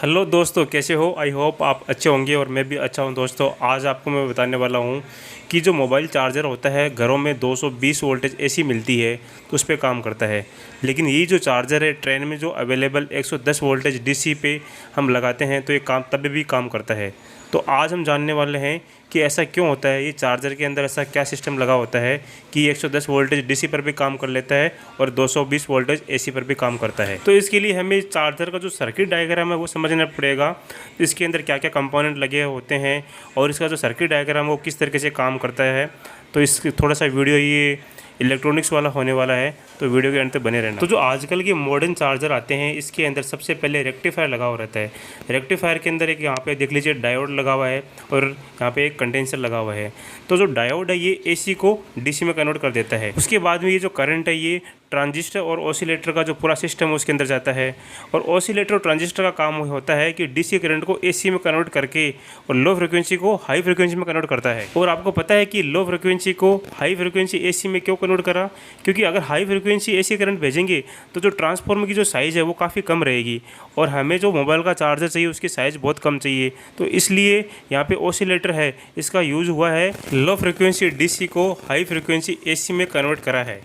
Hello दोस्तों, कैसे हो? आई होप आप अच्छे होंगे और मैं भी अच्छा हूं। दोस्तों, आज आपको मैं बताने वाला हूं कि जो मोबाइल चार्जर होता है घरों में 220 वोल्टेज एसी मिलती है तो उस पे काम करता है। लेकिन ये जो चार्जर है ट्रेन में जो अवेलेबल 110 वोल्टेज डीसी पे हम लगाते हैं तो ये काम तभी भी काम करता है। तो आज हम जानने वाले हैं कि ऐसा क्यों होता है, ये चार्जर के अंदर ऐसा क्या सिस्टम लगा होता है कि 110 वोल्टेज डीसी पर भी काम कर लेता है और 220 वोल्टेज एसी पर भी काम करता है। तो इसके लिए हमें चार्जर का जो सर्किट डायग्राम है वो समझना पड़ेगा। इसके अंदर क्या क्या कंपोनेंट लगे होते हैं और इसका जो सर्किट डायग्राम है वो किस तरीके से काम करता है। तो इसकी थोड़ा सा वीडियो ये इलेक्ट्रॉनिक्स वाला होने वाला है, तो वीडियो के अंत तक बने रहना। तो जो आजकल के मॉडर्न चार्जर आते हैं इसके अंदर सबसे पहले रेक्टिफायर लगा हुआ रहता है। रेक्टिफायर के अंदर एक यहाँ पे देख लीजिए डायोड लगा हुआ है और यहाँ पे एक कंडेंसर लगा हुआ है। तो जो डायोड है ये एसी को डीसी में कन्वर्ट कर देता है। उसके बाद में ये जो करंट है ये ट्रांजिस्टर और ऑसिलेटर का जो पूरा सिस्टम है उसके अंदर जाता है और ऑसिलेटर और ट्रांजिस्टर का काम होता है कि डीसी करंट को एसी में कन्वर्ट करके और लो फ्रिक्वेंसी को हाई फ्रिक्वेंसी में कन्वर्ट करता है। और आपको पता है कि लो फ्रिक्वेंसी को हाई फ्रिक्वेंसी एसी में क्यों कन्वर्ट करा? क्योंकि अगर हाई फ्रिक्वेंसी एसी करंट भेजेंगे तो जो ट्रांसफार्मर की जो साइज़ है वो काफ़ी कम रहेगी और हमें जो मोबाइल का चार्जर चाहिए उसकी साइज़ बहुत कम चाहिए। तो इसलिए यहाँ पे ऑसिलेटर है इसका यूज़ हुआ है, लो फ्रिक्वेंसी डीसी को हाई फ्रिक्वेंसी एसी में कन्वर्ट करा है।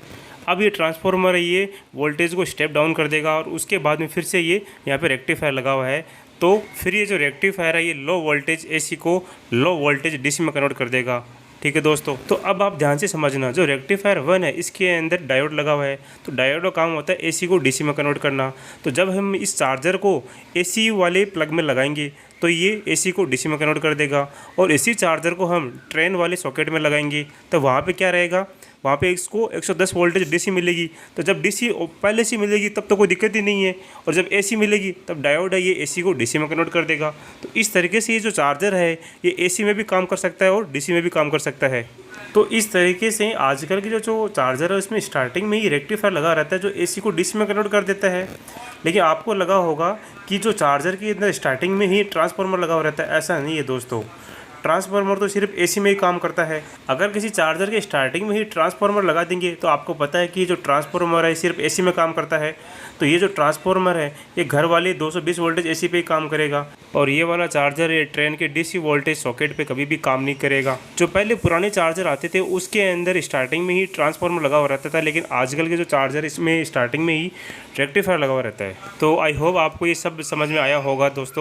अब ये ट्रांसफार्मर है ये वोल्टेज को स्टेप डाउन कर देगा और उसके बाद में फिर से ये यहाँ पे रेक्टिफायर लगा हुआ है। तो फिर ये जो रेक्टिफायर है ये लो वोल्टेज एसी को लो वोल्टेज डीसी में कन्वर्ट कर देगा। ठीक है दोस्तों, तो अब आप ध्यान से समझना, जो रेक्टिफायर 1 है इसके अंदर डायोड लगा हुआ है। तो डायोड का काम होता है एसी को डीसी में कन्वर्ट करना। तो जब हम इस चार्जर को एसी वाले प्लग में लगाएंगे तो ये एसी को डीसी में कन्वर्ट कर देगा और इसी चार्जर को हम ट्रेन वाले सॉकेट में लगाएंगे तो वहाँ पे क्या रहेगा, वहाँ पे इसको 110 वोल्टेज डीसी मिलेगी। तो जब डीसी पहले से मिलेगी तब तो कोई दिक्कत ही नहीं है और जब एसी मिलेगी तब डायोड है ये एसी को डीसी में कन्वर्ट कर देगा। तो इस तरीके से ये जो चार्जर है ये एसी में भी काम कर सकता है और डीसी में भी काम कर सकता है। तो इस तरीके से आजकल की जो चार्जर है उसमें स्टार्टिंग में ही रेक्टिफायर लगा रहता है जो एसी को डीसी में कन्वर्ट कर देता है। लेकिन आपको लगा होगा कि जो चार्जर के अंदर स्टार्टिंग में ही ट्रांसफार्मर लगा हुआ रहता है, ऐसा नहीं है दोस्तों। ट्रांसफार्मर तो सिर्फ एसी में ही काम करता है। अगर किसी चार्जर के स्टार्टिंग में ही ट्रांसफार्मर लगा देंगे तो आपको पता है कि जो ट्रांसफार्मर है सिर्फ एसी में काम करता है। तो ये जो ट्रांसफार्मर है ये घर वाले 220 वोल्टेज एसी पे ही काम करेगा और ये वाला चार्जर ये ट्रेन के डीसी वोल्टेज सॉकेट पे कभी भी काम नहीं करेगा। जो पहले पुराने चार्जर आते थे उसके अंदर स्टार्टिंग में ही ट्रांसफार्मर लगा हुआ रहता था, लेकिन आजकल के जो चार्जर इसमें स्टार्टिंग में ही रेक्टिफायर लगा हुआ रहता है। तो आई होप आपको ये सब समझ में आया होगा दोस्तों।